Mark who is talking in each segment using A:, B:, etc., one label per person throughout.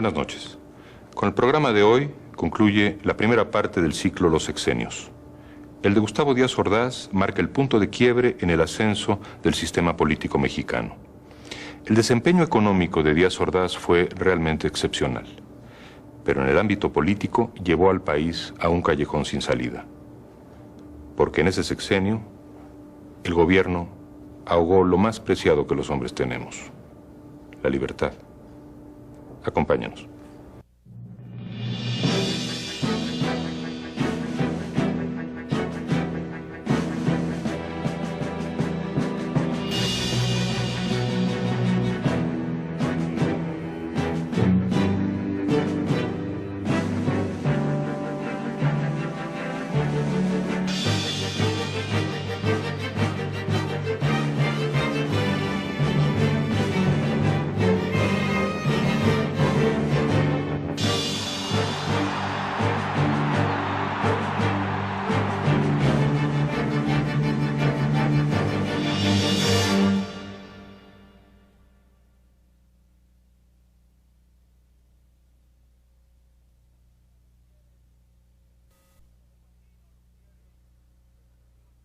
A: Buenas noches. Con el programa de hoy concluye la primera parte del ciclo Los Sexenios. El de Gustavo Díaz Ordaz marca el punto de quiebre en el ascenso del sistema político mexicano. El desempeño económico de Díaz Ordaz fue realmente excepcional, pero en el ámbito político llevó al país a un callejón sin salida, porque en ese sexenio el gobierno ahogó lo más preciado que los hombres tenemos, la libertad. Acompáñanos.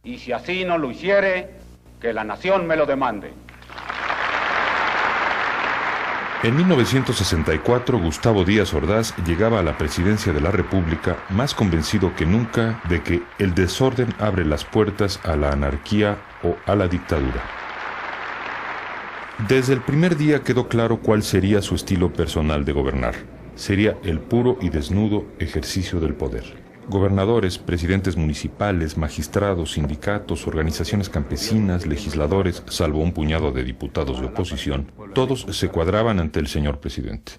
B: Y si así no lo hiciere, que la nación me lo demande.
A: En 1964, Gustavo Díaz Ordaz llegaba a la presidencia de la República más convencido que nunca de que el desorden abre las puertas a la anarquía o a la dictadura. Desde el primer día quedó claro cuál sería su estilo personal de gobernar. Sería el puro y desnudo ejercicio del poder. Gobernadores, presidentes municipales, magistrados, sindicatos, organizaciones campesinas, legisladores, salvo un puñado de diputados de oposición, todos se cuadraban ante el señor presidente.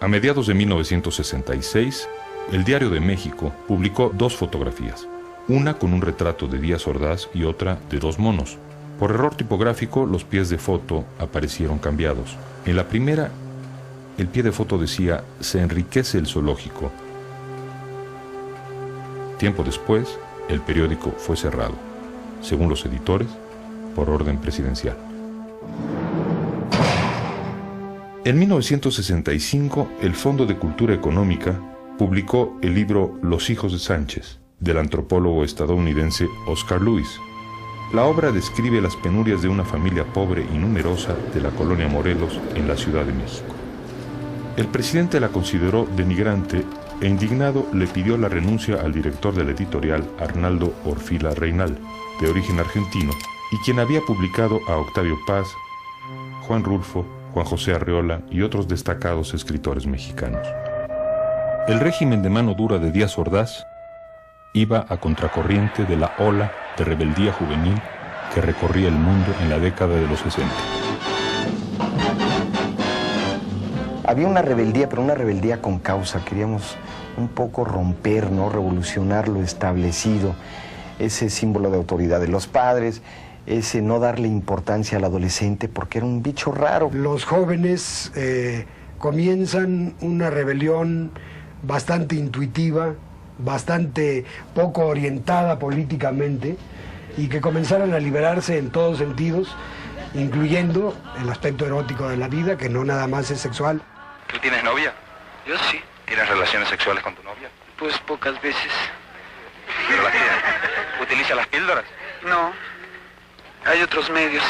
A: A mediados de 1966, el Diario de México publicó dos fotografías, una con un retrato de Díaz Ordaz y otra de dos monos. Por error tipográfico, los pies de foto aparecieron cambiados. En la primera, el pie de foto decía: "Se enriquece el zoológico". Tiempo después, el periódico fue cerrado, según los editores, por orden presidencial. En 1965, el Fondo de Cultura Económica publicó el libro Los hijos de Sánchez, del antropólogo estadounidense Oscar Lewis. La obra describe las penurias de una familia pobre y numerosa de la colonia Morelos en la Ciudad de México. El presidente la consideró denigrante e indignado le pidió la renuncia al director de la editorial, Arnaldo Orfila Reynal, de origen argentino, y quien había publicado a Octavio Paz, Juan Rulfo, Juan José Arreola y otros destacados escritores mexicanos. El régimen de mano dura de Díaz Ordaz iba a contracorriente de la ola de rebeldía juvenil que recorría el mundo en la década de los 60.
C: Había una rebeldía, pero una rebeldía con causa. Queríamos un poco romper, ¿no? Revolucionar lo establecido, ese símbolo de autoridad de los padres, ese no darle importancia al adolescente porque era un bicho raro.
D: Los jóvenes comienzan una rebelión bastante intuitiva, bastante poco orientada políticamente, y que comenzaron a liberarse en todos sentidos, incluyendo el aspecto erótico de la vida, que no nada más es sexual.
E: ¿Tú tienes novia?
F: Yo sí.
E: ¿Tienes relaciones sexuales con tu novia?
F: Pues pocas veces.
E: ¿Pero las tienes? ¿Utiliza las píldoras?
F: No. Hay otros medios.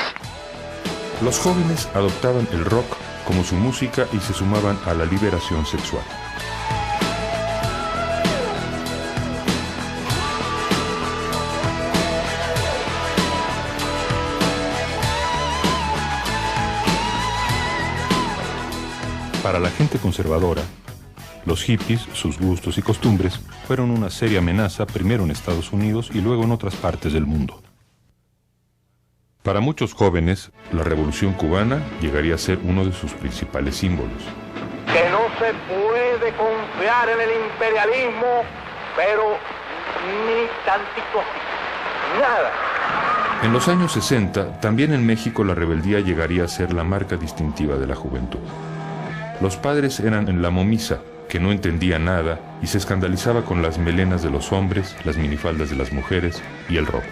A: Los jóvenes adoptaban el rock como su música y se sumaban a la liberación sexual. Para la gente conservadora, los hippies, sus gustos y costumbres fueron una seria amenaza primero en Estados Unidos y luego en otras partes del mundo. Para muchos jóvenes, la Revolución Cubana llegaría a ser uno de sus principales símbolos.
B: Que no se puede confiar en el imperialismo, pero ni tantito así, nada.
A: En los años 60, también en México la rebeldía llegaría a ser la marca distintiva de la juventud. Los padres eran en la momisa, que no entendía nada y se escandalizaba con las melenas de los hombres, las minifaldas de las mujeres y el rock.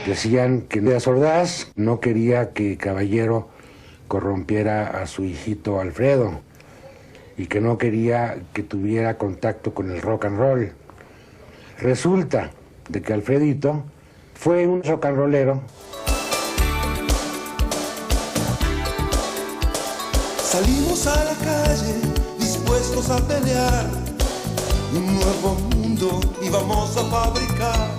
G: Decían que Díaz Ordaz no quería que Caballero corrompiera a su hijito Alfredo y que no quería que tuviera contacto con el rock and roll. Resulta de que Alfredito fue un rock and rollero.
H: Salimos a la calle dispuestos a pelear un nuevo mundo y vamos a fabricar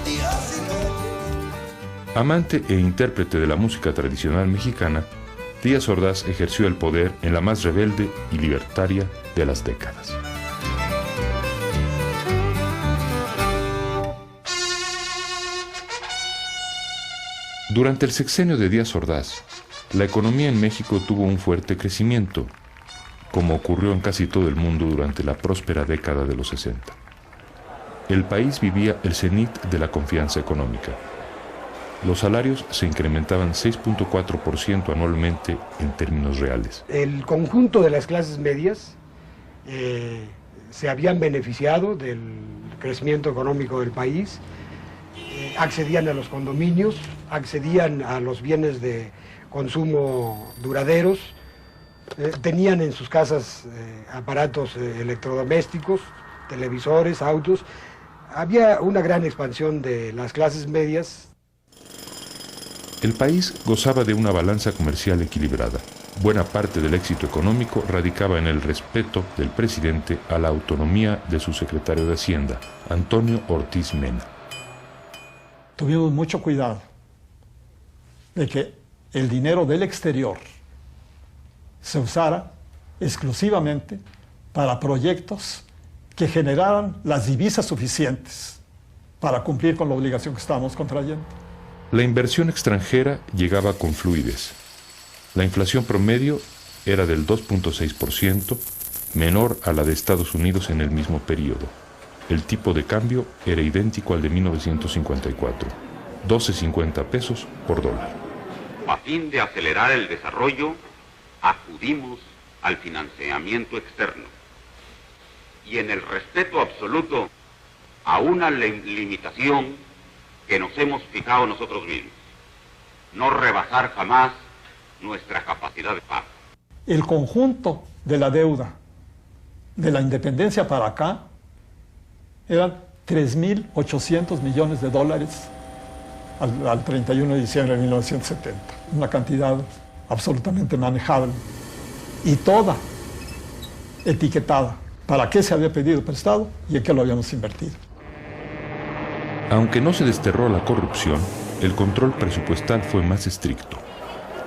H: días y noches.
A: Amante e intérprete de la música tradicional mexicana, Díaz Ordaz ejerció el poder en la más rebelde y libertaria de las décadas. Durante el sexenio de Díaz Ordaz, la economía en México tuvo un fuerte crecimiento, como ocurrió en casi todo el mundo durante la próspera década de los 60. El país vivía el cenit de la confianza económica. Los salarios se incrementaban 6.4% anualmente en términos reales.
D: El conjunto de las clases medias se habían beneficiado del crecimiento económico del país, accedían a los condominios, accedían a los bienes de consumo duraderos, tenían en sus casas aparatos electrodomésticos, televisores, autos. Había una gran expansión de las clases medias.
A: El país gozaba de una balanza comercial equilibrada. Buena parte del éxito económico radicaba en el respeto del presidente a la autonomía de su secretario de Hacienda, Antonio Ortiz Mena.
I: Tuvimos mucho cuidado de que el dinero del exterior se usara exclusivamente para proyectos que generaran las divisas suficientes para cumplir con la obligación que estábamos contrayendo.
A: La inversión extranjera llegaba con fluidez. La inflación promedio era del 2.6%, menor a la de Estados Unidos en el mismo periodo. El tipo de cambio era idéntico al de 1954, 12.50 pesos por dólar.
J: A fin de acelerar el desarrollo, acudimos al financiamiento externo y en el respeto absoluto a una limitación que nos hemos fijado nosotros mismos, no rebasar jamás nuestra capacidad de pago.
I: El conjunto de la deuda de la independencia para acá eran 3.800 millones de dólares al 31 de diciembre de 1970, una cantidad absolutamente manejable y toda etiquetada para qué se había pedido prestado y en qué lo habíamos invertido.
A: Aunque no se desterró la corrupción, el control presupuestal fue más estricto.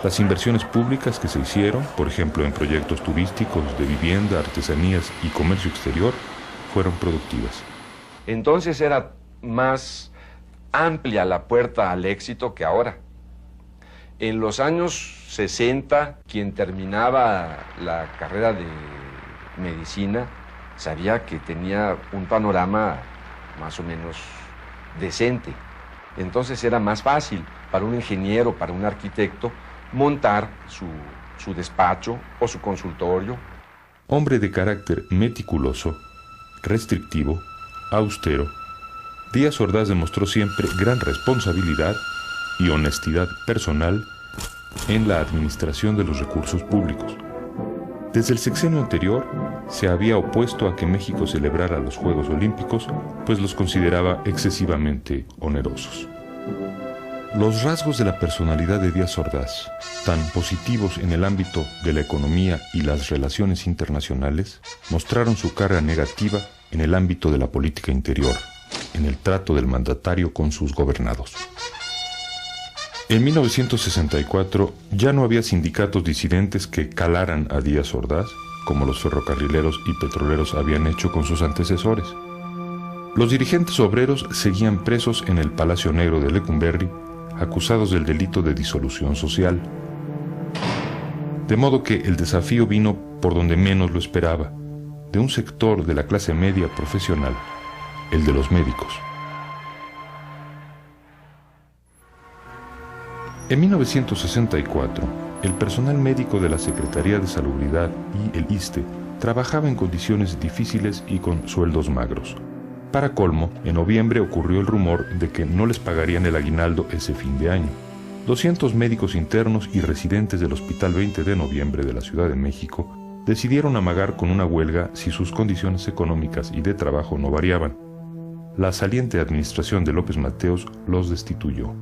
A: Las inversiones públicas que se hicieron, por ejemplo en proyectos turísticos, de vivienda, artesanías y comercio exterior, fueron productivas.
K: Entonces era más amplia la puerta al éxito que ahora. En los años 60, quien terminaba la carrera de medicina sabía que tenía un panorama más o menos decente. Entonces era más fácil para un ingeniero, para un arquitecto, montar su despacho o su consultorio.
A: Hombre de carácter meticuloso, restrictivo, austero, Díaz Ordaz demostró siempre gran responsabilidad y honestidad personal en la administración de los recursos públicos. Desde el sexenio anterior se había opuesto a que México celebrara los Juegos Olímpicos, pues los consideraba excesivamente onerosos. Los rasgos de la personalidad de Díaz Ordaz, tan positivos en el ámbito de la economía y las relaciones internacionales, mostraron su cara negativa en el ámbito de la política interior, en el trato del mandatario con sus gobernados. En 1964 ya no había sindicatos disidentes que calaran a Díaz Ordaz, como los ferrocarrileros y petroleros habían hecho con sus antecesores. Los dirigentes obreros seguían presos en el Palacio Negro de Lecumberri, acusados del delito de disolución social. De modo que el desafío vino por donde menos lo esperaba, de un sector de la clase media profesional, el de los médicos. En 1964, el personal médico de la Secretaría de Salubridad y el ISSSTE trabajaba en condiciones difíciles y con sueldos magros. Para colmo, en noviembre ocurrió el rumor de que no les pagarían el aguinaldo ese fin de año. 200 médicos internos y residentes del Hospital 20 de Noviembre de la Ciudad de México decidieron amagar con una huelga si sus condiciones económicas y de trabajo no variaban. La saliente administración de López Mateos los destituyó.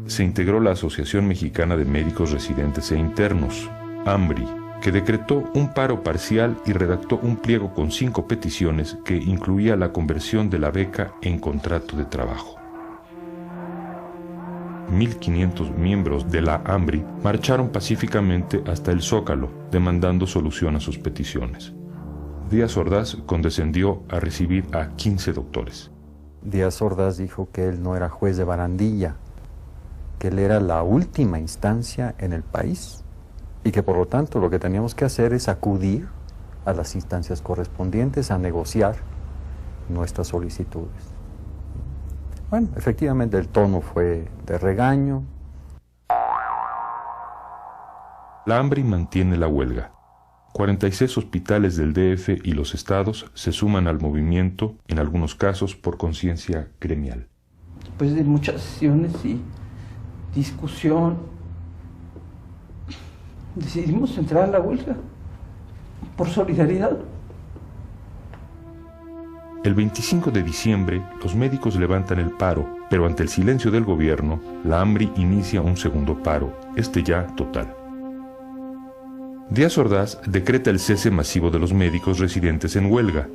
A: Se integró la Asociación Mexicana de Médicos Residentes e Internos, AMRI, que decretó un paro parcial y redactó un pliego con 5 peticiones que incluía la conversión de la beca en contrato de trabajo. 1.500 miembros de la AMRI marcharon pacíficamente hasta el Zócalo, demandando solución a sus peticiones. Díaz Ordaz condescendió a recibir a 15 doctores.
L: Díaz Ordaz dijo que él no era juez de barandilla, que él era la última instancia en el país y que por lo tanto lo que teníamos que hacer es acudir a las instancias correspondientes a negociar nuestras solicitudes. Bueno, efectivamente el tono fue de regaño.
A: La AMRI mantiene la huelga. 46 hospitales del DF y los estados se suman al movimiento, en algunos casos por conciencia gremial.
M: Después de muchas sesiones y discusión, decidimos entrar a la huelga por solidaridad.
A: El 25 de diciembre, los médicos levantan el paro, pero ante el silencio del gobierno, la AMRI inicia un segundo paro, este ya total. Díaz Ordaz decreta el cese masivo de los médicos residentes en huelga.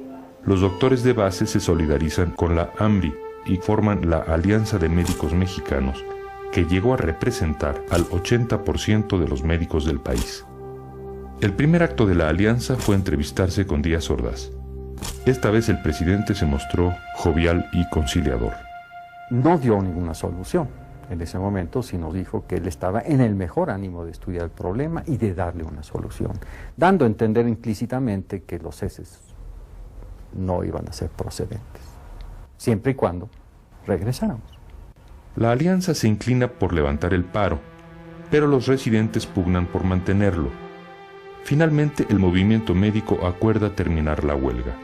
A: Los doctores de base se solidarizan con la AMRI y forman la Alianza de Médicos Mexicanos, que llegó a representar al 80% de los médicos del país. El primer acto de la alianza fue entrevistarse con Díaz Ordaz. Esta vez el presidente se mostró jovial y conciliador.
L: No dio ninguna solución en ese momento, sino dijo que él estaba en el mejor ánimo de estudiar el problema y de darle una solución, dando a entender implícitamente que los ceses no iban a ser procedentes, siempre y cuando regresáramos.
A: La alianza se inclina por levantar el paro, pero los residentes pugnan por mantenerlo. Finalmente, el movimiento médico acuerda terminar la huelga.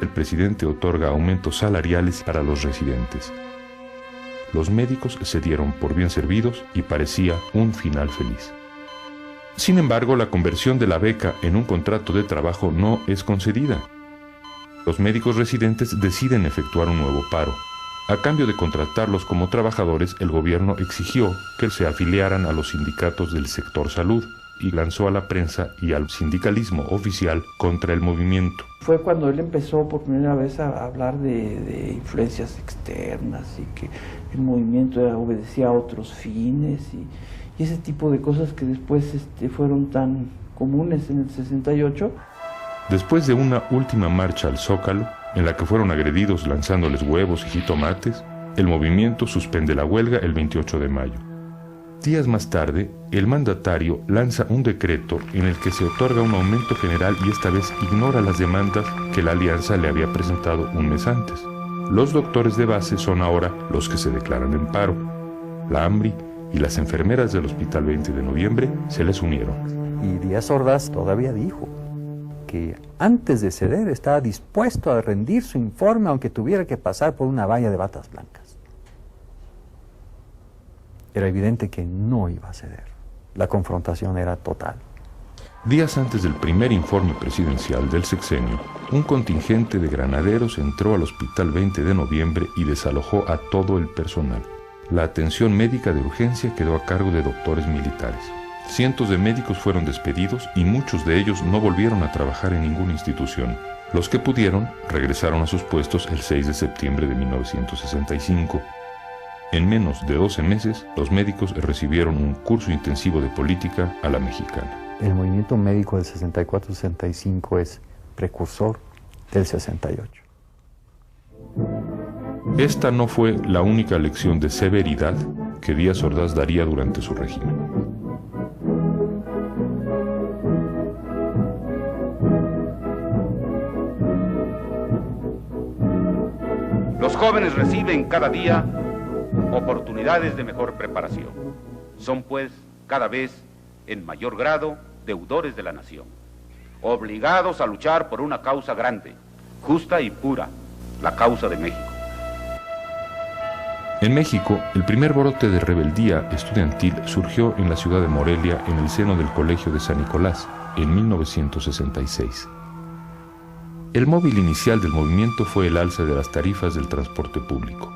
A: El presidente otorga aumentos salariales para los residentes. Los médicos se dieron por bien servidos y parecía un final feliz. Sin embargo, la conversión de la beca en un contrato de trabajo no es concedida. Los médicos residentes deciden efectuar un nuevo paro. A cambio de contratarlos como trabajadores, el gobierno exigió que se afiliaran a los sindicatos del sector salud y lanzó a la prensa y al sindicalismo oficial contra el movimiento.
M: Fue cuando él empezó por primera vez a hablar de influencias externas y que el movimiento obedecía a otros fines y ese tipo de cosas que después fueron tan comunes en el 68.
A: Después de una última marcha al Zócalo, en la que fueron agredidos lanzándoles huevos y jitomates, el movimiento suspende la huelga el 28 de mayo. Días más tarde, el mandatario lanza un decreto en el que se otorga un aumento general y esta vez ignora las demandas que la alianza le había presentado un mes antes. Los doctores de base son ahora los que se declaran en paro. La AMRI y las enfermeras del Hospital 20 de Noviembre se les unieron.
L: Y Díaz Ordaz todavía dijo que antes de ceder estaba dispuesto a rendir su informe aunque tuviera que pasar por una valla de batas blancas. Era evidente que no iba a ceder. La confrontación era total.
A: Días antes del primer informe presidencial del sexenio, un contingente de granaderos entró al Hospital 20 de Noviembre y desalojó a todo el personal. La atención médica de urgencia quedó a cargo de doctores militares. Cientos de médicos fueron despedidos y muchos de ellos no volvieron a trabajar en ninguna institución. Los que pudieron regresaron a sus puestos el 6 de septiembre de 1965. En menos de 12 meses, los médicos recibieron un curso intensivo de política a la mexicana.
L: El movimiento médico del 64-65 es precursor del 68.
A: Esta no fue la única lección de severidad que Díaz Ordaz daría durante su régimen.
J: Los jóvenes reciben cada día oportunidades de mejor preparación. Son pues cada vez en mayor grado deudores de la nación, obligados a luchar por una causa grande, justa y pura, la causa de México.
A: En México, el primer brote de rebeldía estudiantil surgió en la ciudad de Morelia en el seno del Colegio de San Nicolás, en 1966. El móvil inicial del movimiento fue el alza de las tarifas del transporte público.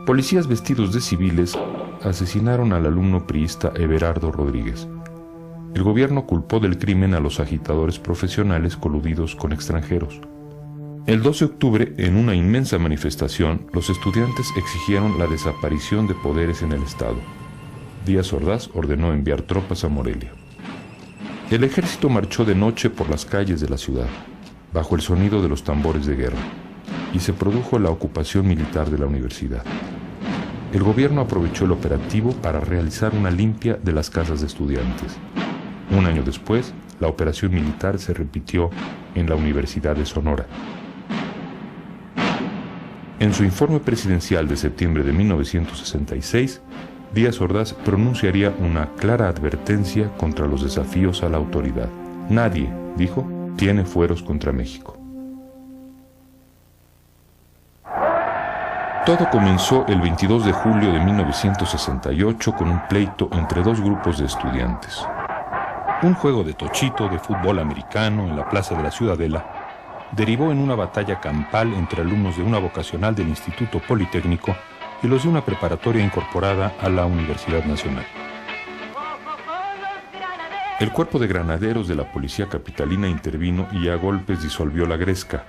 A: Policías vestidos de civiles asesinaron al alumno priista Everardo Rodríguez. El gobierno culpó del crimen a los agitadores profesionales coludidos con extranjeros. El 12 de octubre, en una inmensa manifestación, los estudiantes exigieron la desaparición de poderes en el Estado. Díaz Ordaz ordenó enviar tropas a Morelia. El ejército marchó de noche por las calles de la ciudad, bajo el sonido de los tambores de guerra, y se produjo la ocupación militar de la universidad. El gobierno aprovechó el operativo para realizar una limpia de las casas de estudiantes. Un año después, la operación militar se repitió en la Universidad de Sonora. En su informe presidencial de septiembre de 1966, Díaz Ordaz pronunciaría una clara advertencia contra los desafíos a la autoridad. Nadie, dijo, tiene fueros contra México. Todo comenzó el 22 de julio de 1968 con un pleito entre dos grupos de estudiantes. Un juego de tochito de fútbol americano en la Plaza de la Ciudadela derivó en una batalla campal entre alumnos de una vocacional del Instituto Politécnico y los de una preparatoria incorporada a la Universidad Nacional. El cuerpo de granaderos de la policía capitalina intervino y a golpes disolvió la gresca.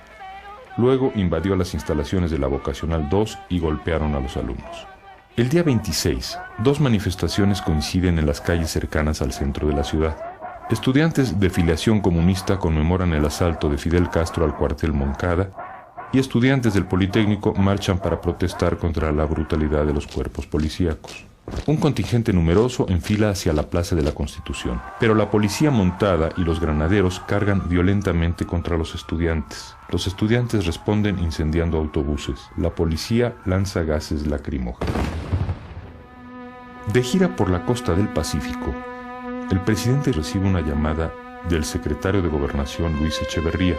A: Luego invadió las instalaciones de la vocacional 2 y golpearon a los alumnos. El día 26, dos manifestaciones coinciden en las calles cercanas al centro de la ciudad. Estudiantes de filiación comunista conmemoran el asalto de Fidel Castro al cuartel Moncada y estudiantes del Politécnico marchan para protestar contra la brutalidad de los cuerpos policíacos. Un contingente numeroso enfila hacia la Plaza de la Constitución, pero la policía montada y los granaderos cargan violentamente contra los estudiantes. Los estudiantes responden incendiando autobuses. La policía lanza gases lacrimógenos. De gira por la costa del Pacífico, el presidente recibe una llamada del secretario de Gobernación Luis Echeverría,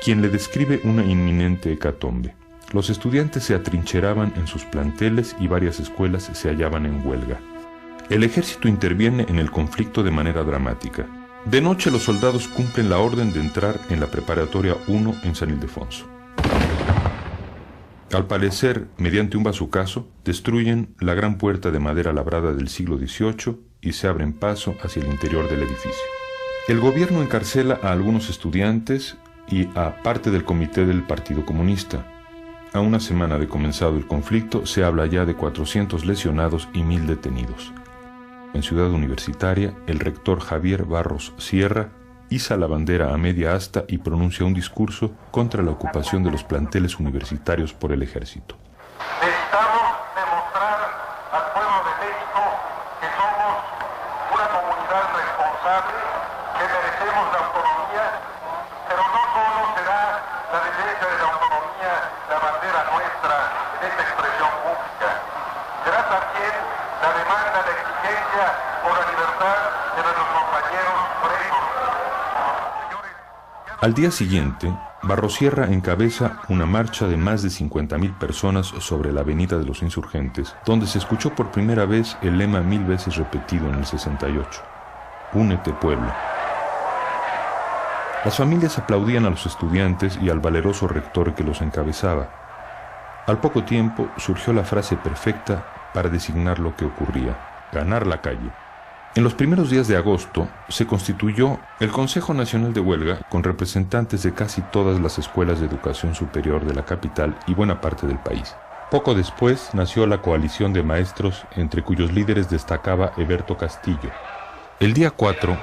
A: quien le describe una inminente hecatombe. Los estudiantes se atrincheraban en sus planteles y varias escuelas se hallaban en huelga. El ejército interviene en el conflicto de manera dramática. De noche los soldados cumplen la orden de entrar en la preparatoria 1 en San Ildefonso. Al parecer, mediante un bazucazo, destruyen la gran puerta de madera labrada del siglo XVIII y se abren paso hacia el interior del edificio. El gobierno encarcela a algunos estudiantes y a parte del comité del Partido Comunista. A una semana de comenzado el conflicto, se habla ya de 400 lesionados y 1000 detenidos. En Ciudad Universitaria, el rector Javier Barros Sierra iza la bandera a media asta y pronuncia un discurso contra la ocupación de los planteles universitarios por el ejército.
B: Necesitamos demostrar al pueblo de México que somos una comunidad responsable, que merecemos la autonomía, pero no solo será la defensa de la autonomía la bandera nuestra en esta expresión pública, será también la demanda, la exigencia por la libertad de nuestros compañeros presos.
A: Al día siguiente, Barrosierra encabeza una marcha de más de 50.000 personas sobre la Avenida de los Insurgentes, donde se escuchó por primera vez el lema 1000 veces repetido en el 68. Únete, pueblo. Las familias aplaudían a los estudiantes y al valeroso rector que los encabezaba. Al poco tiempo surgió la frase perfecta para designar lo que ocurría: ganar la calle. En los primeros días de agosto se constituyó el Consejo Nacional de Huelga con representantes de casi todas las escuelas de educación superior de la capital y buena parte del país. Poco después nació la coalición de maestros, entre cuyos líderes destacaba Eberto Castillo. El día 4,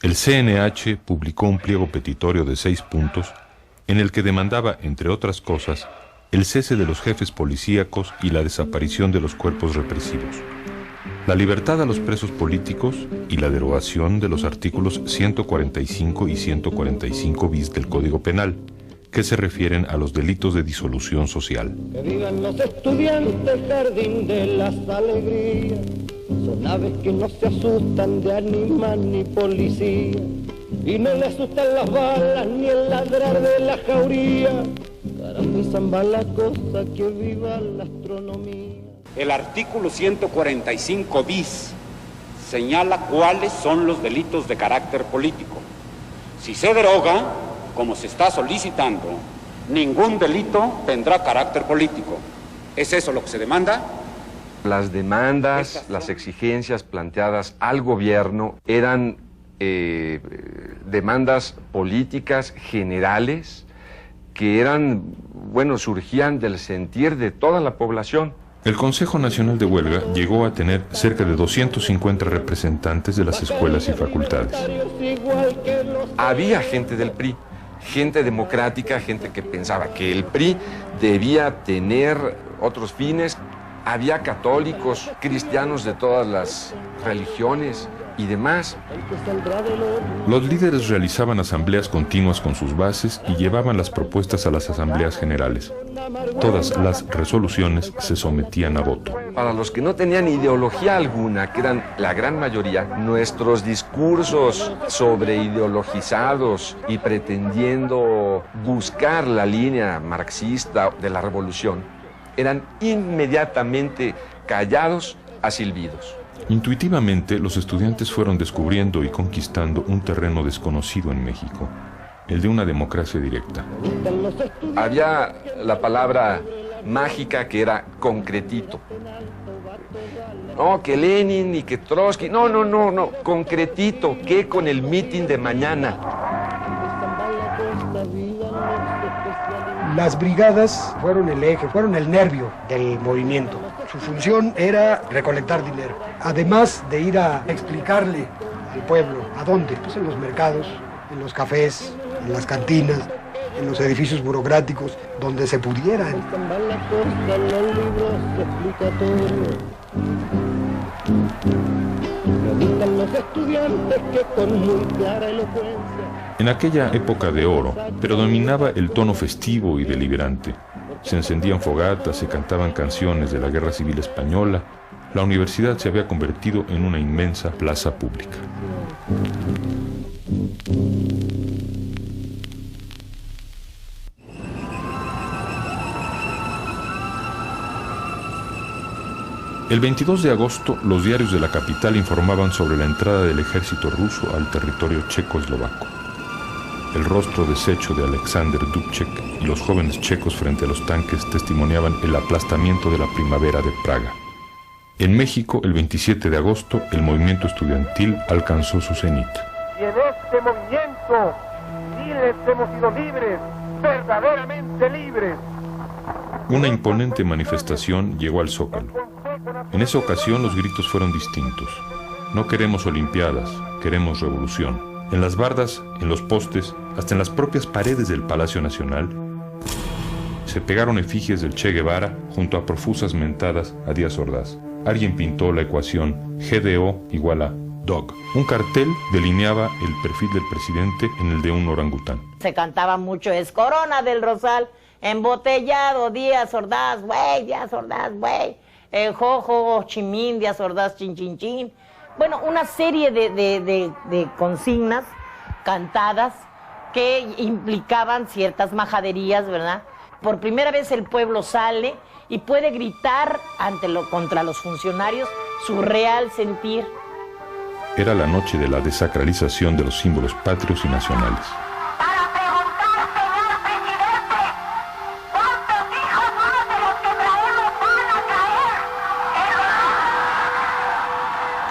A: el CNH publicó un pliego petitorio de 6 puntos en el que demandaba, entre otras cosas, el cese de los jefes policíacos y la desaparición de los cuerpos represivos, la libertad a los presos políticos y la derogación de los artículos 145 y 145 bis del Código Penal, que se refieren a los delitos de disolución social.
N: Que vivan los estudiantes, jardín de las alegrías, son aves que no se asustan de animal ni policía, y no le asustan las balas ni el ladrar de la jauría. Caramba y zamba la cosa, que viva la astronomía.
J: El artículo 145 bis señala cuáles son los delitos de carácter político. Si se deroga, como se está solicitando, ningún delito tendrá carácter político. ¿Es eso lo que se demanda?
K: Las demandas, las exigencias planteadas al gobierno eran demandas políticas generales que eran, bueno, surgían del sentir de toda la población.
A: El Consejo Nacional de Huelga llegó a tener cerca de 250 representantes de las escuelas y facultades.
K: Había gente del PRI, gente democrática, gente que pensaba que el PRI debía tener otros fines. Había católicos, cristianos de todas las religiones y demás.
A: Los líderes realizaban asambleas continuas con sus bases y llevaban las propuestas a las asambleas generales. Todas las resoluciones se sometían a voto.
K: Para los que no tenían ideología alguna, que eran la gran mayoría, nuestros discursos sobreideologizados y pretendiendo buscar la línea marxista de la revolución, eran inmediatamente callados a silbidos.
A: Intuitivamente, los estudiantes fueron descubriendo y conquistando un terreno desconocido en México, el de una democracia directa.
K: Había la palabra mágica que era concretito. No, que Lenin y que Trotsky, no, concretito, que con el mitin de mañana.
D: Las brigadas fueron el eje, fueron el nervio del movimiento. Su función era recolectar dinero, además de ir a explicarle al pueblo. ¿A dónde? Pues en los mercados, en los cafés, en las cantinas, en los edificios burocráticos, donde se pudiera.
A: En aquella época de oro, predominaba el tono festivo y deliberante. Se encendían fogatas, se cantaban canciones de la Guerra Civil Española. La universidad se había convertido en una inmensa plaza pública. El 22 de agosto, los diarios de la capital informaban sobre la entrada del ejército ruso al territorio checoslovaco. El rostro deshecho de Alexander Dubček y los jóvenes checos frente a los tanques testimoniaban el aplastamiento de la primavera de Praga. En México, el 27 de agosto, el movimiento estudiantil alcanzó su cenit.
B: Y en este movimiento, miles hemos sido libres, verdaderamente libres.
A: Una imponente manifestación llegó al Zócalo. En esa ocasión los gritos fueron distintos. No queremos olimpiadas, queremos revolución. En las bardas, en los postes, hasta en las propias paredes del Palacio Nacional, se pegaron efigies del Che Guevara junto a profusas mentadas a Díaz Ordaz. Alguien pintó la ecuación GDO igual a Dog. Un cartel delineaba el perfil del presidente en el de un orangután.
O: Se cantaba mucho, es Corona del Rosal, embotellado, Díaz Ordaz, güey, Díaz Ordaz, güey. Jojo, Chimín, Díaz Ordaz, chin, chin, chin. Bueno, una serie de consignas cantadas que implicaban ciertas majaderías, ¿verdad? Por primera vez el pueblo sale y puede gritar contra los funcionarios su real sentir.
A: Era la noche de la desacralización de los símbolos patrios y nacionales.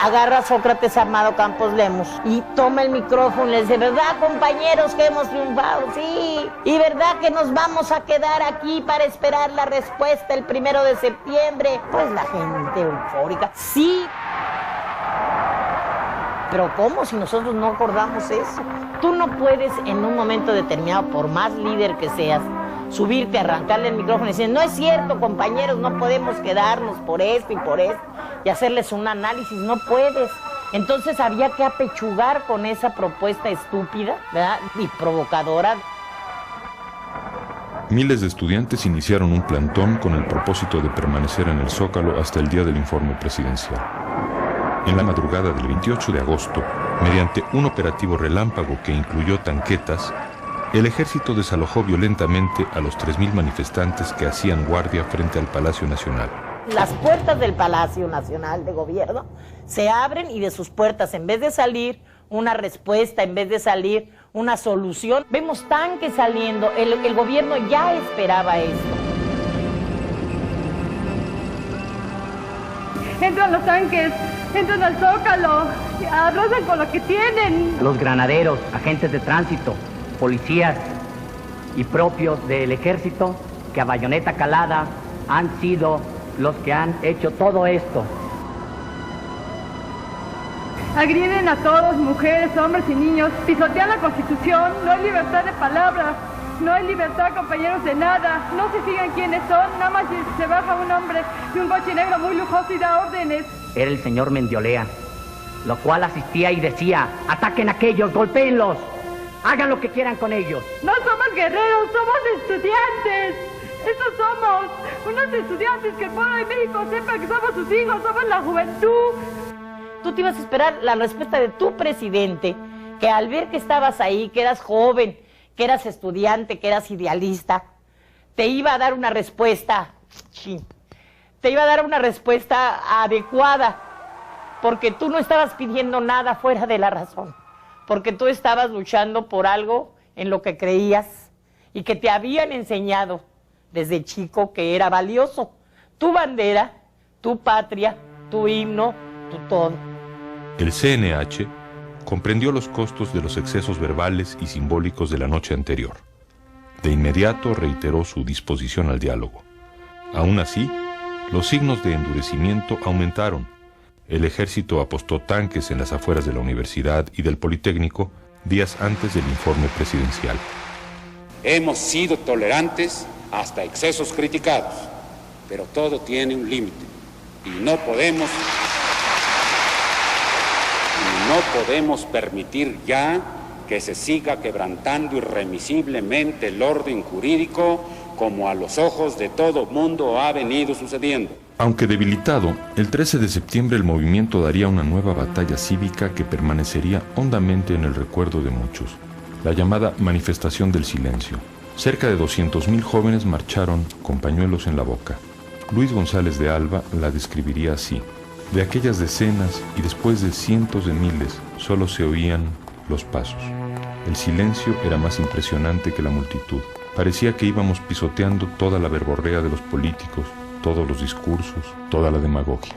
O: Agarra a Sócrates Armado Campos Lemos y toma el micrófono y les dice, ¿verdad, compañeros, que hemos triunfado? Sí. ¿Y verdad que nos vamos a quedar aquí para esperar la respuesta el 1 de septiembre? Pues la gente eufórica. Sí. Pero ¿cómo si nosotros no acordamos eso? Tú no puedes en un momento determinado, por más líder que seas, subirte, arrancarle el micrófono y decir, no es cierto, compañeros, no podemos quedarnos por esto y hacerles un análisis, no puedes. Entonces había que apechugar con esa propuesta estúpida, ¿verdad? Y provocadora.
A: Miles de estudiantes iniciaron un plantón con el propósito de permanecer en el Zócalo hasta el día del informe presidencial. En la madrugada del 28 de agosto, mediante un operativo relámpago que incluyó tanquetas, el ejército desalojó violentamente a los 3.000 manifestantes que hacían guardia frente al Palacio Nacional.
O: las puertas del Palacio Nacional de Gobierno se abren y de sus puertas, en vez de salir una respuesta, en vez de salir una solución, vemos tanques saliendo. El gobierno ya esperaba esto.
P: Entran los tanques, entran al Zócalo, arrasan con lo que tienen.
Q: Los granaderos, agentes de tránsito, policías y propios del ejército que a bayoneta calada han sido los que han hecho todo esto.
P: Agreden a todos, mujeres, hombres y niños, pisotean la Constitución, no hay libertad de palabra, no hay libertad, compañeros, de nada, no se fijan quiénes son, nada más se baja un hombre de un coche negro muy lujoso y da órdenes.
Q: Era el señor Mendiolea, lo cual asistía y decía: ataquen a aquellos, golpéenlos, hagan lo que quieran con ellos.
P: No somos guerreros, somos estudiantes. Estos somos unos estudiantes, que el pueblo de México sepa que somos sus hijos, somos la juventud.
O: Tú te ibas a esperar la respuesta de tu presidente, que al ver que estabas ahí, que eras joven, que eras estudiante, que eras idealista, te iba a dar una respuesta, te iba a dar una respuesta adecuada, porque tú no estabas pidiendo nada fuera de la razón, porque tú estabas luchando por algo en lo que creías y que te habían enseñado desde chico que era valioso. Tu bandera, tu patria, tu himno, tu todo.
A: El CNH comprendió los costos de los excesos verbales y simbólicos de la noche anterior. De inmediato reiteró su disposición al diálogo. Aún así, los signos de endurecimiento aumentaron. El ejército apostó tanques en las afueras de la universidad y del Politécnico días antes del informe presidencial.
R: Hemos sido tolerantes hasta excesos criticados, pero todo tiene un límite y no podemos permitir ya que se siga quebrantando irremisiblemente el orden jurídico como a los ojos de todo mundo ha venido sucediendo.
A: Aunque debilitado, el 13 de septiembre el movimiento daría una nueva batalla cívica que permanecería hondamente en el recuerdo de muchos, la llamada Manifestación del Silencio. Cerca de 200,000 jóvenes marcharon con pañuelos en la boca. Luis González de Alba la describiría así: de aquellas decenas y después de cientos de miles, solo se oían los pasos. El silencio era más impresionante que la multitud. Parecía que íbamos pisoteando toda la verborrea de los políticos, todos los discursos, toda la demagogia.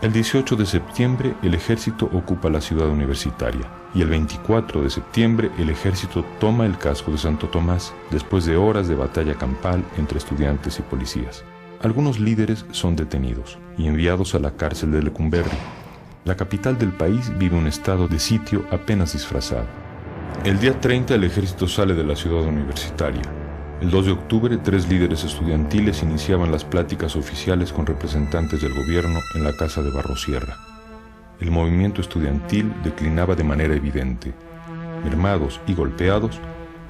A: El 18 de septiembre el ejército ocupa la ciudad universitaria y el 24 de septiembre el ejército toma el casco de Santo Tomás después de horas de batalla campal entre estudiantes y policías. Algunos líderes son detenidos y enviados a la cárcel de Lecumberri. La capital del país vive un estado de sitio apenas disfrazado. El día 30 el ejército sale de la ciudad universitaria. El 2 de octubre, 3 líderes estudiantiles iniciaban las pláticas oficiales con representantes del gobierno en la casa de Barrosierra. El movimiento estudiantil declinaba de manera evidente. Mermados y golpeados,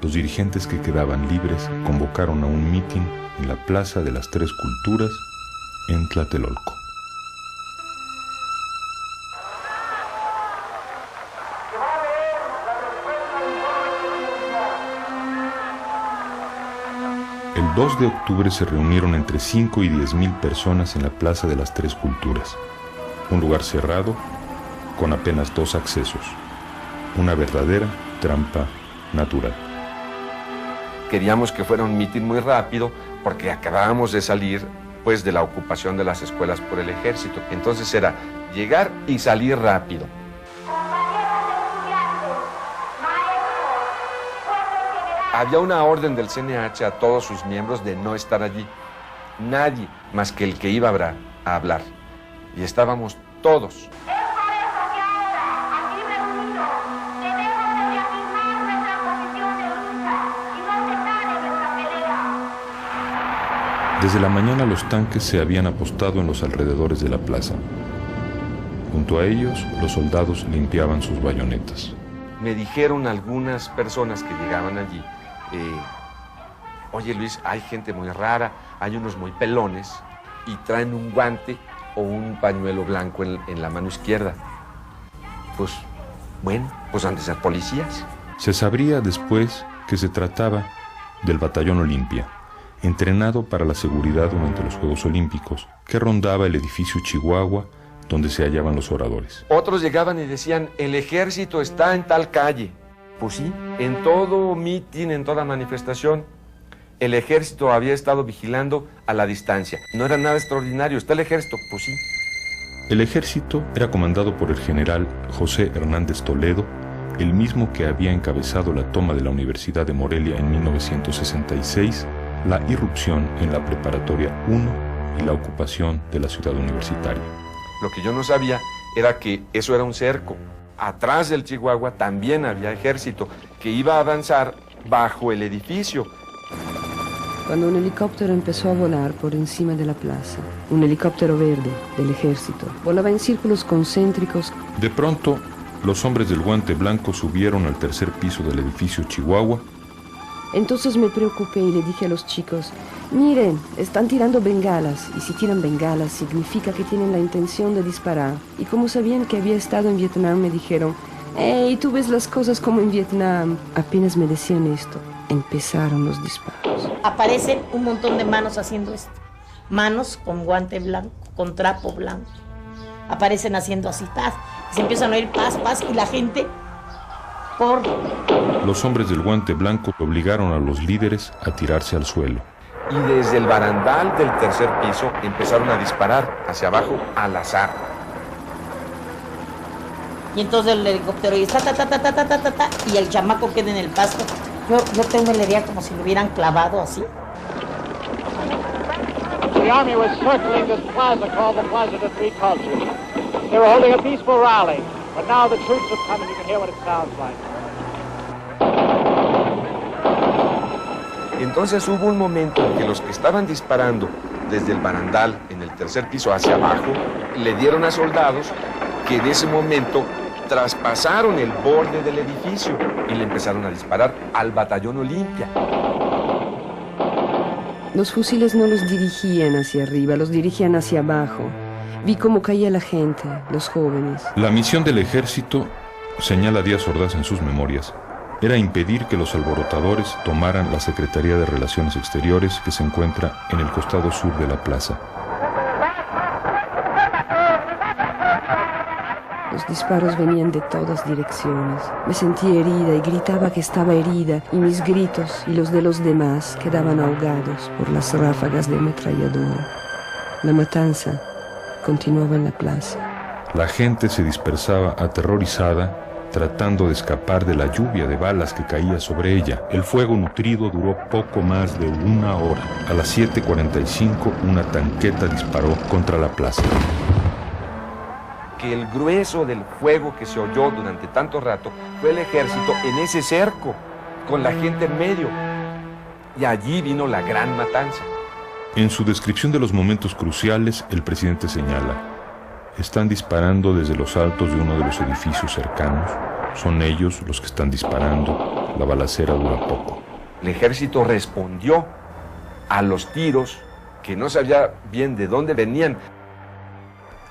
A: los dirigentes que quedaban libres convocaron a un mitin en la Plaza de las Tres Culturas, en Tlatelolco. El 2 de octubre se reunieron entre 5 y 10,000 personas en la Plaza de las Tres Culturas, un lugar cerrado con apenas 2 accesos, una verdadera trampa natural.
K: Queríamos que fuera un mitin muy rápido porque acabábamos de salir pues de la ocupación de las escuelas por el ejército. Entonces era llegar y salir rápido. Había una orden del CNH a todos sus miembros de no estar allí. Nadie más que el que iba a hablar. Y estábamos todos.
A: Desde la mañana los tanques se habían apostado en los alrededores de la plaza. Junto a ellos, los soldados limpiaban sus bayonetas.
K: Me dijeron algunas personas que llegaban allí, oye Luis, hay gente muy rara, hay unos muy pelones y traen un guante o un pañuelo blanco en la mano izquierda. Pues, bueno, pues han de ser policías.
A: Se sabría después que se trataba del Batallón Olimpia, entrenado para la seguridad durante los Juegos Olímpicos, que rondaba el edificio Chihuahua donde se hallaban los oradores.
K: Otros llegaban y decían, el ejército está en tal calle. Pues sí, en todo mitin, en toda manifestación, el ejército había estado vigilando a la distancia. No era nada extraordinario, está el ejército, pues sí.
A: El ejército era comandado por el general José Hernández Toledo, el mismo que había encabezado la toma de la Universidad de Morelia en 1966, la irrupción en la Preparatoria 1 y la ocupación de la ciudad universitaria.
K: Lo que yo no sabía era que eso era un cerco. Atrás del Chihuahua también había ejército que iba a avanzar bajo el edificio.
S: Cuando un helicóptero empezó a volar por encima de la plaza, un helicóptero verde del ejército, volaba en círculos concéntricos.
A: De pronto, los hombres del guante blanco subieron al tercer piso del edificio Chihuahua.
S: Entonces me preocupé y le dije a los chicos, miren, están tirando bengalas, y si tiran bengalas significa que tienen la intención de disparar. Y como sabían que había estado en Vietnam, me dijeron, hey, tú ves las cosas como en Vietnam. Apenas me decían esto, empezaron los disparos.
O: Aparecen un montón de manos haciendo esto. Manos con guante blanco, con trapo blanco. Aparecen haciendo así, paz. Y se empiezan a oír paz, paz, y la gente corre.
A: Los hombres del guante blanco obligaron a los líderes a tirarse al suelo.
K: Y desde el barandal del tercer piso empezaron a disparar hacia abajo al azar.
O: Y entonces el helicóptero y y el chamaco queda en el pasto. Yo tengo la idea como si lo hubieran clavado así.
T: The army was circling this plaza called the Plaza de Three Cultures. They were holding a peaceful rally, but now the troops have come and you can hear what it sounds like.
K: Entonces hubo un momento en que los que estaban disparando desde el barandal en el tercer piso hacia abajo le dieron a soldados que en ese momento traspasaron el borde del edificio y le empezaron a disparar al batallón Olimpia.
S: Los fusiles no los dirigían hacia arriba, los dirigían hacia abajo. Vi cómo caía la gente, los jóvenes.
A: La misión del ejército, señala Díaz Ordaz en sus memorias, era impedir que los alborotadores tomaran la Secretaría de Relaciones Exteriores que se encuentra en el costado sur de la plaza.
S: Los disparos venían de todas direcciones. Me sentí herida y gritaba que estaba herida, y mis gritos y los de los demás quedaban ahogados por las ráfagas de ametralladora. La matanza continuaba en la plaza.
A: La gente se dispersaba aterrorizada, tratando de escapar de la lluvia de balas que caía sobre ella. El fuego nutrido duró poco más de una hora. A las 7:45 una tanqueta disparó contra la plaza.
K: Que el grueso del fuego que se oyó durante tanto rato fue el ejército en ese cerco, con la gente en medio. Y allí vino la gran matanza.
A: En su descripción de los momentos cruciales, el presidente señala: están disparando desde los altos de uno de los edificios cercanos. Son ellos los que están disparando. La balacera dura poco.
K: El ejército respondió a los tiros que no sabía bien de dónde venían.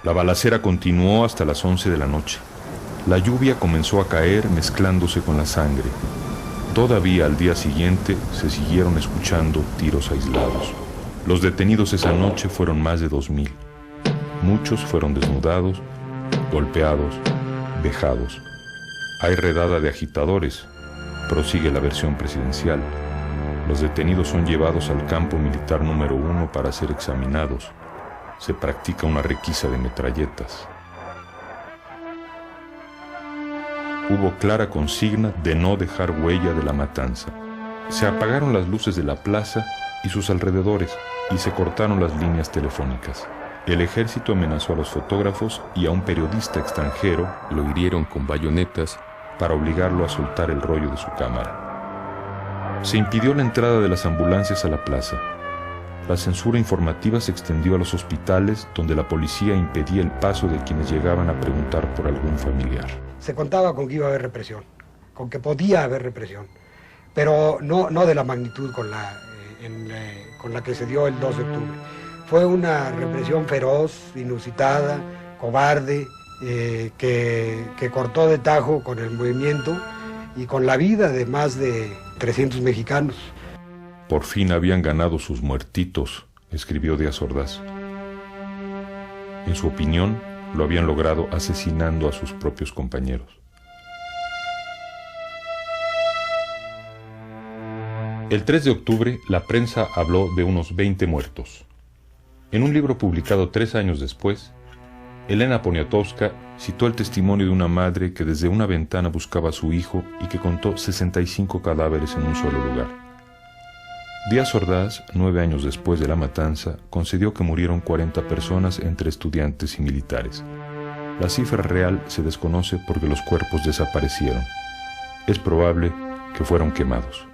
A: La balacera continuó hasta las 11 de la noche. La lluvia comenzó a caer mezclándose con la sangre. Todavía al día siguiente se siguieron escuchando tiros aislados. Los detenidos esa noche fueron más de 2,000. Muchos fueron desnudados, golpeados, vejados. Hay redada de agitadores, prosigue la versión presidencial. Los detenidos son llevados al campo militar número 1 para ser examinados. Se practica una requisa de metralletas. Hubo clara consigna de no dejar huella de la matanza. Se apagaron las luces de la plaza y sus alrededores y se cortaron las líneas telefónicas. El ejército amenazó a los fotógrafos y a un periodista extranjero, lo hirieron con bayonetas para obligarlo a soltar el rollo de su cámara. Se impidió la entrada de las ambulancias a la plaza. La censura informativa se extendió a los hospitales, donde la policía impedía el paso de quienes llegaban a preguntar por algún familiar.
D: Se contaba con que iba a haber represión, con que podía haber represión, pero no de la magnitud con la que se dio el 2 de octubre. Fue una represión feroz, inusitada, cobarde, que cortó de tajo con el movimiento y con la vida de más de 300 mexicanos.
A: Por fin habían ganado sus muertitos, escribió Díaz Ordaz. En su opinión, lo habían logrado asesinando a sus propios compañeros. El 3 de octubre, la prensa habló de unos 20 muertos. En un libro publicado 3 años después, Elena Poniatowska citó el testimonio de una madre que desde una ventana buscaba a su hijo y que contó 65 cadáveres en un solo lugar. Díaz Ordaz, 9 años después de la matanza, concedió que murieron 40 personas entre estudiantes y militares. La cifra real se desconoce porque los cuerpos desaparecieron. Es probable que fueron quemados.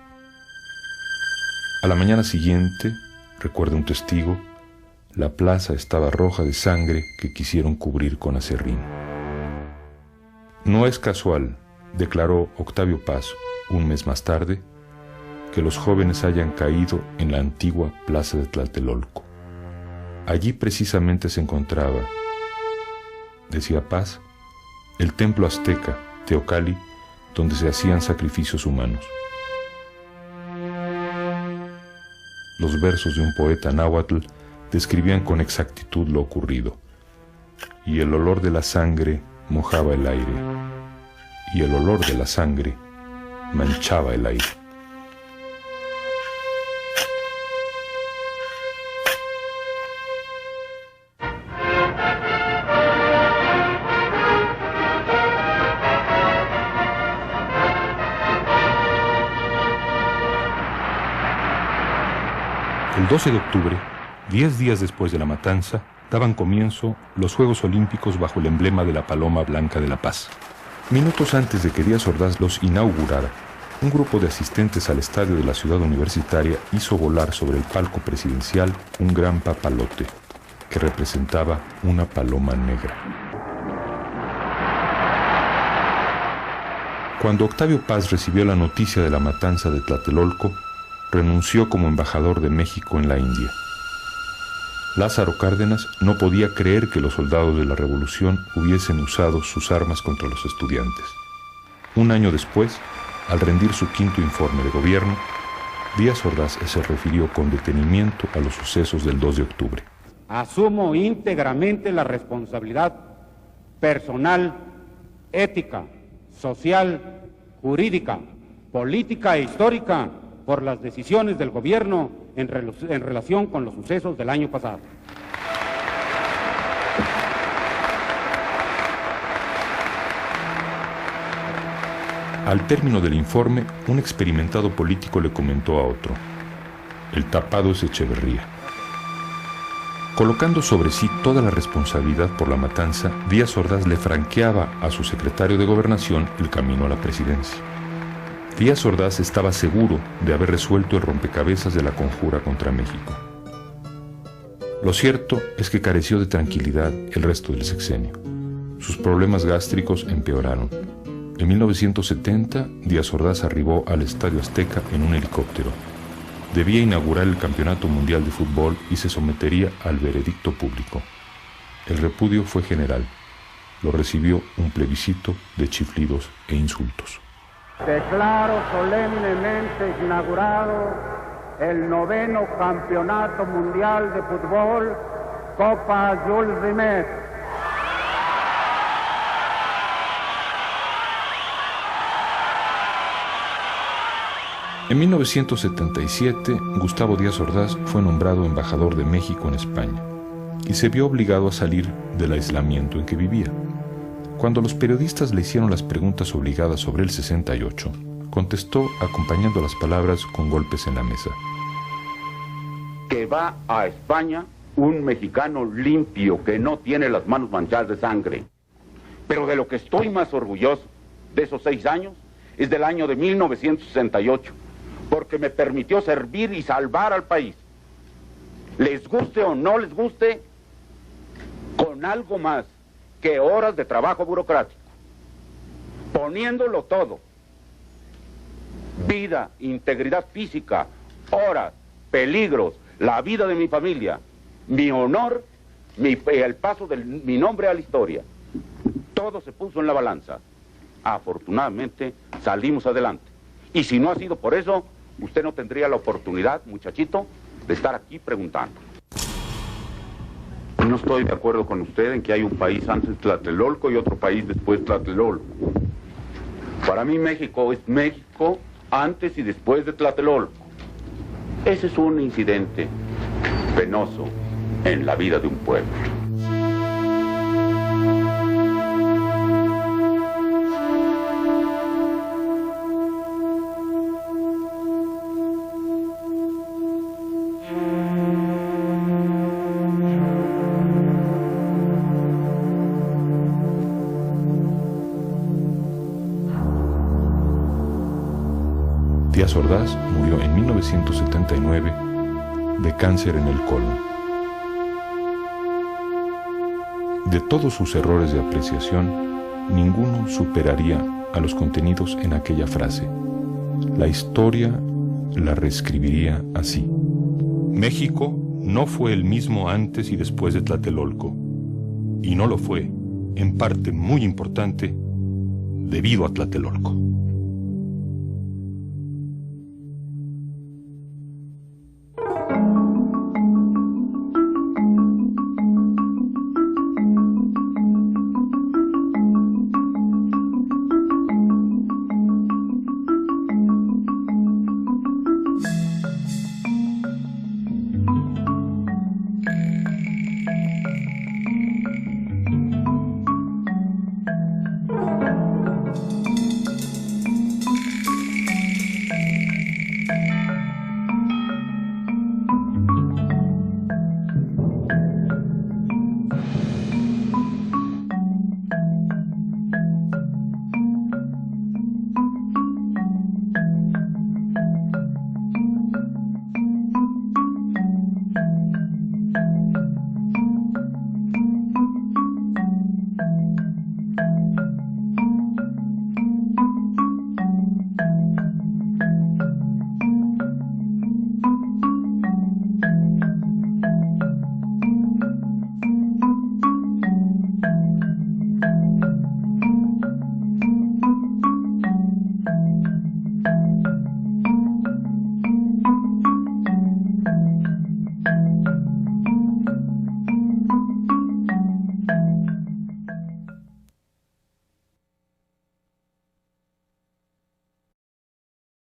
A: A la mañana siguiente, recuerda un testigo, la plaza estaba roja de sangre que quisieron cubrir con aserrín. No es casual, declaró Octavio Paz un mes más tarde, que los jóvenes hayan caído en la antigua plaza de Tlatelolco. Allí precisamente se encontraba, decía Paz, el templo azteca, Teocalli, donde se hacían sacrificios humanos. Los versos de un poeta náhuatl describían con exactitud lo ocurrido. Y el olor de la sangre mojaba el aire, y el olor de la sangre manchaba el aire. El 12 de octubre, 10 días después de la matanza, daban comienzo los Juegos Olímpicos bajo el emblema de la Paloma Blanca de la Paz. Minutos antes de que Díaz Ordaz los inaugurara, un grupo de asistentes al estadio de la ciudad universitaria hizo volar sobre el palco presidencial un gran papalote que representaba una paloma negra. Cuando Octavio Paz recibió la noticia de la matanza de Tlatelolco, renunció como embajador de México en la India. Lázaro Cárdenas no podía creer que los soldados de la revolución hubiesen usado sus armas contra los estudiantes. Un año después, al rendir su quinto informe de gobierno, Díaz Ordaz se refirió con detenimiento a los sucesos del 2 de octubre.
R: Asumo íntegramente la responsabilidad personal, ética, social, jurídica, política e histórica por las decisiones del gobierno en relación con los sucesos del año pasado.
A: Al término del informe, un experimentado político le comentó a otro: el tapado es Echeverría. Colocando sobre sí toda la responsabilidad por la matanza, Díaz Ordaz le franqueaba a su secretario de Gobernación el camino a la presidencia. Díaz Ordaz estaba seguro de haber resuelto el rompecabezas de la conjura contra México. Lo cierto es que careció de tranquilidad el resto del sexenio. Sus problemas gástricos empeoraron. En 1970, Díaz Ordaz arribó al Estadio Azteca en un helicóptero. Debía inaugurar el Campeonato Mundial de Fútbol y se sometería al veredicto público. El repudio fue general. Lo recibió un plebiscito de chiflidos e insultos.
R: Declaro solemnemente inaugurado el 9º Campeonato Mundial de Fútbol, Copa Jules Rimet.
A: En 1977, Gustavo Díaz Ordaz fue nombrado embajador de México en España y se vio obligado a salir del aislamiento en que vivía. Cuando los periodistas le hicieron las preguntas obligadas sobre el 68, contestó acompañando las palabras con golpes en la mesa.
J: Que va a España un mexicano limpio que no tiene las manos manchadas de sangre. Pero de lo que estoy más orgulloso de esos 6 años es del año de 1968, porque me permitió servir y salvar al país. Les guste o no les guste, con algo más que horas de trabajo burocrático, poniéndolo todo: vida, integridad física, horas, peligros, la vida de mi familia, mi honor, el paso de mi nombre a la historia. Todo se puso en la balanza. Afortunadamente salimos adelante. Y si no ha sido por eso, usted no tendría la oportunidad, muchachito, de estar aquí preguntando. No estoy de acuerdo con usted en que hay un país antes de Tlatelolco y otro país después de Tlatelolco. Para mí México es México antes y después de Tlatelolco. Ese es un incidente penoso en la vida de un pueblo.
A: Díaz Ordaz murió en 1979 de cáncer en el colon. De todos sus errores de apreciación, ninguno superaría a los contenidos en aquella frase. La historia la reescribiría así: México no fue el mismo antes y después de Tlatelolco, y no lo fue, en parte muy importante, debido a Tlatelolco.